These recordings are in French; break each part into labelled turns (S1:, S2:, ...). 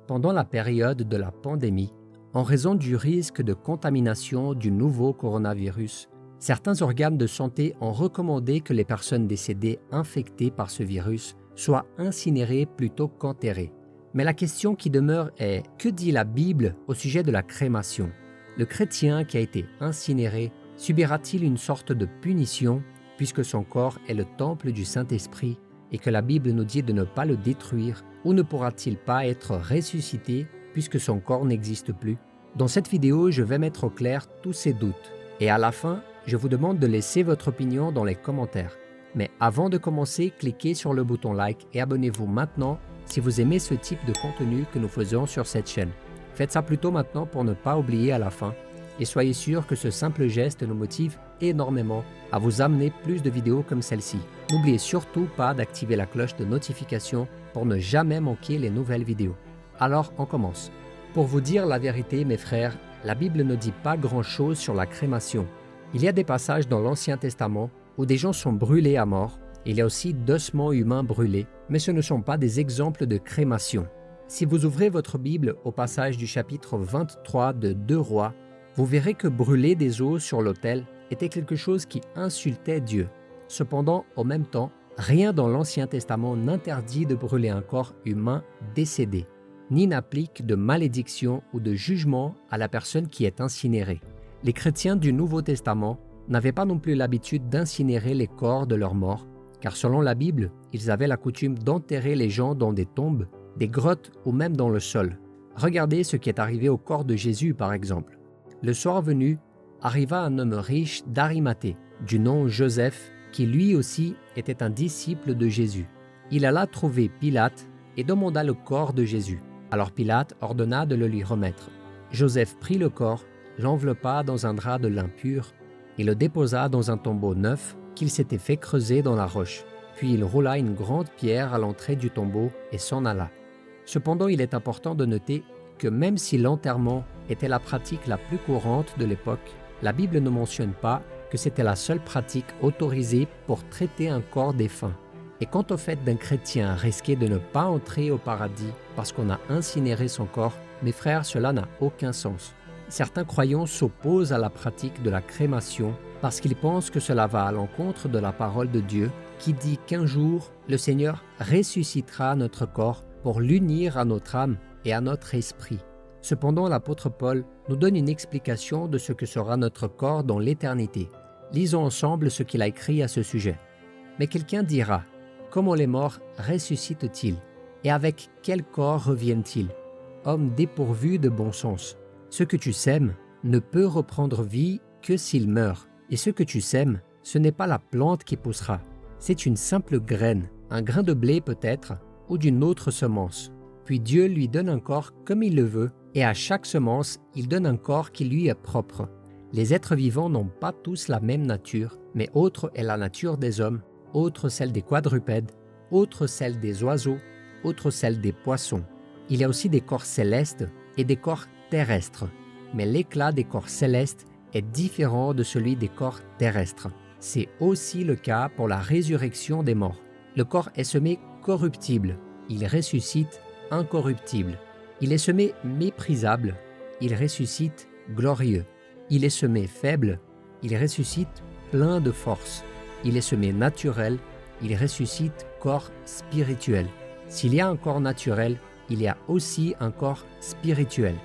S1: pendant la période de la pandémie, en raison du risque de contamination du nouveau coronavirus, certains organes de santé ont recommandé que les personnes décédées infectées par ce virus soient incinérées plutôt qu'enterrées. Mais la question qui demeure est, que dit la Bible au sujet de la crémation? Le chrétien qui a été incinéré subira-t-il une sorte de punition puisque son corps est le temple du Saint-Esprit et que la Bible nous dit de ne pas le détruire, ou ne pourra-t-il pas être ressuscité puisque son corps n'existe plus? Dans cette vidéo, je vais mettre au clair tous ces doutes. Et à la fin, je vous demande de laisser votre opinion dans les commentaires. Mais avant de commencer, cliquez sur le bouton like et abonnez-vous maintenant si vous aimez ce type de contenu que nous faisons sur cette chaîne. Faites ça plutôt maintenant pour ne pas oublier à la fin. Et soyez sûr que ce simple geste nous motive énormément à vous amener plus de vidéos comme celle-ci. N'oubliez surtout pas d'activer la cloche de notification pour ne jamais manquer les nouvelles vidéos. Alors, on commence. Pour vous dire la vérité, mes frères, la Bible ne dit pas grand-chose sur la crémation. Il y a des passages dans l'Ancien Testament où des gens sont brûlés à mort. Il y a aussi d'ossements humains brûlés, mais ce ne sont pas des exemples de crémation. Si vous ouvrez votre Bible au passage du chapitre 23 de 2 Rois, vous verrez que brûler des os sur l'autel était quelque chose qui insultait Dieu. Cependant, en même temps, rien dans l'Ancien Testament n'interdit de brûler un corps humain décédé, ni n'applique de malédiction ou de jugement à la personne qui est incinérée. Les chrétiens du Nouveau Testament n'avaient pas non plus l'habitude d'incinérer les corps de leurs morts, car selon la Bible, ils avaient la coutume d'enterrer les gens dans des tombes, des grottes ou même dans le sol. Regardez ce qui est arrivé au corps de Jésus par exemple. Le soir venu, arriva un homme riche d'Arimathée, du nom Joseph, qui lui aussi était un disciple de Jésus. Il alla trouver Pilate et demanda le corps de Jésus. Alors Pilate ordonna de le lui remettre. Joseph prit le corps, l'enveloppa dans un drap de lin pur et le déposa dans un tombeau neuf qu'il s'était fait creuser dans la roche. Puis il roula une grande pierre à l'entrée du tombeau et s'en alla. Cependant, il est important de noter que même si l'enterrement était la pratique la plus courante de l'époque, la Bible ne mentionne pas que c'était la seule pratique autorisée pour traiter un corps défunt. Et quant au fait d'un chrétien risquer de ne pas entrer au paradis parce qu'on a incinéré son corps, mes frères, cela n'a aucun sens. Certains croyants s'opposent à la pratique de la crémation parce qu'ils pensent que cela va à l'encontre de la parole de Dieu qui dit qu'un jour, le Seigneur ressuscitera notre corps pour l'unir à notre âme et à notre esprit. Cependant, l'apôtre Paul nous donne une explication de ce que sera notre corps dans l'éternité. Lisons ensemble ce qu'il a écrit à ce sujet. Mais quelqu'un dira, « Comment les morts ressuscitent-ils? Et avec quel corps reviennent-ils? Homme dépourvu de bon sens. Ce que tu sèmes ne peut reprendre vie que s'il meurt. Et ce que tu sèmes, ce n'est pas la plante qui poussera. C'est une simple graine, un grain de blé peut-être, ou d'une autre semence. Puis Dieu lui donne un corps comme il le veut, et à chaque semence, il donne un corps qui lui est propre. Les êtres vivants n'ont pas tous la même nature, mais autre est la nature des hommes, autre celle des quadrupèdes, autre celle des oiseaux, autre celle des poissons. Il y a aussi des corps célestes et des corps terrestres, mais l'éclat des corps célestes est différent de celui des corps terrestres. C'est aussi le cas pour la résurrection des morts. Le corps est semé corruptible, il ressuscite incorruptible. Il est semé méprisable, il ressuscite glorieux. Il est semé faible, il ressuscite plein de force. Il est semé naturel, il ressuscite corps spirituel. S'il y a un corps naturel, il y a aussi un corps spirituel.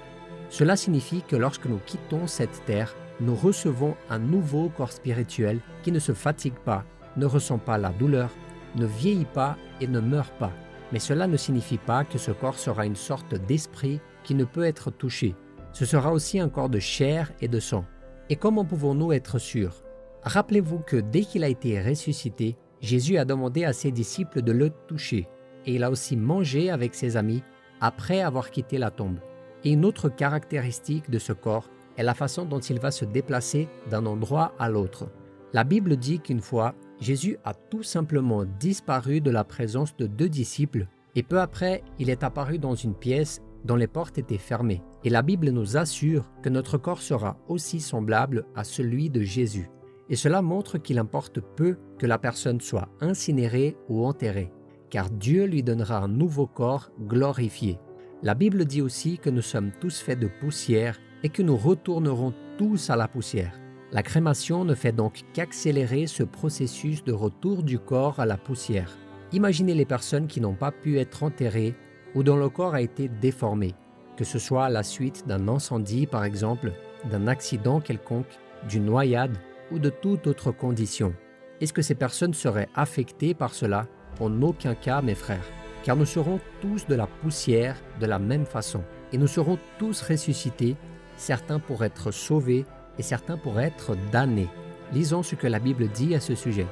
S1: Cela signifie que lorsque nous quittons cette terre, nous recevons un nouveau corps spirituel qui ne se fatigue pas, ne ressent pas la douleur, ne vieillit pas et ne meurt pas. Mais cela ne signifie pas que ce corps sera une sorte d'esprit qui ne peut être touché. Ce sera aussi un corps de chair et de sang. Et comment pouvons-nous être sûrs? Rappelez-vous que dès qu'il a été ressuscité, Jésus a demandé à ses disciples de le toucher. Et il a aussi mangé avec ses amis après avoir quitté la tombe. Et une autre caractéristique de ce corps est la façon dont il va se déplacer d'un endroit à l'autre. La Bible dit qu'une fois, Jésus a tout simplement disparu de la présence de 2 disciples et peu après, il est apparu dans une pièce dont les portes étaient fermées. Et la Bible nous assure que notre corps sera aussi semblable à celui de Jésus. Et cela montre qu'il importe peu que la personne soit incinérée ou enterrée, car Dieu lui donnera un nouveau corps glorifié. La Bible dit aussi que nous sommes tous faits de poussière et que nous retournerons tous à la poussière. La crémation ne fait donc qu'accélérer ce processus de retour du corps à la poussière. Imaginez les personnes qui n'ont pas pu être enterrées ou dont le corps a été déformé, que ce soit à la suite d'un incendie par exemple, d'un accident quelconque, d'une noyade ou de toute autre condition. Est-ce que ces personnes seraient affectées par cela? En aucun cas, mes frères, car nous serons tous de la poussière de la même façon, et nous serons tous ressuscités, certains pour être sauvés et certains pour être damnés. Lisons ce que la Bible dit à ce sujet.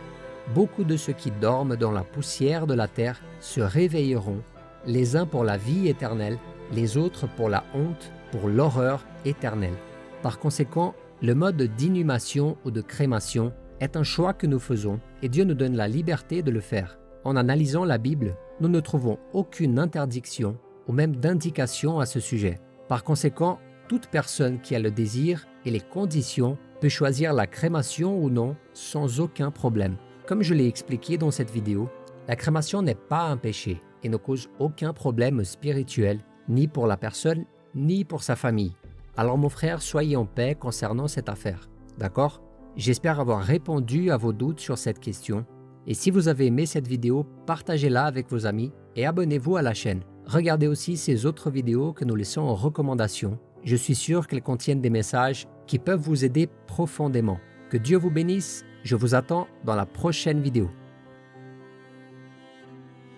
S1: Beaucoup de ceux qui dorment dans la poussière de la terre se réveilleront, les uns pour la vie éternelle, les autres pour la honte, pour l'horreur éternelle. Par conséquent, le mode d'inhumation ou de crémation est un choix que nous faisons et Dieu nous donne la liberté de le faire. En analysant la Bible, nous ne trouvons aucune interdiction ou même d'indication à ce sujet. Par conséquent, toute personne qui a le désir et les conditions peut choisir la crémation ou non sans aucun problème. Comme je l'ai expliqué dans cette vidéo, la crémation n'est pas un péché et ne cause aucun problème spirituel, ni pour la personne, ni pour sa famille. Alors mon frère, soyez en paix concernant cette affaire, d'accord? J'espère avoir répondu à vos doutes sur cette question. Et si vous avez aimé cette vidéo, partagez-la avec vos amis et abonnez-vous à la chaîne. Regardez aussi ces autres vidéos que nous laissons en recommandation. Je suis sûr qu'elles contiennent des messages qui peuvent vous aider profondément. Que Dieu vous bénisse. Je vous attends dans la prochaine vidéo.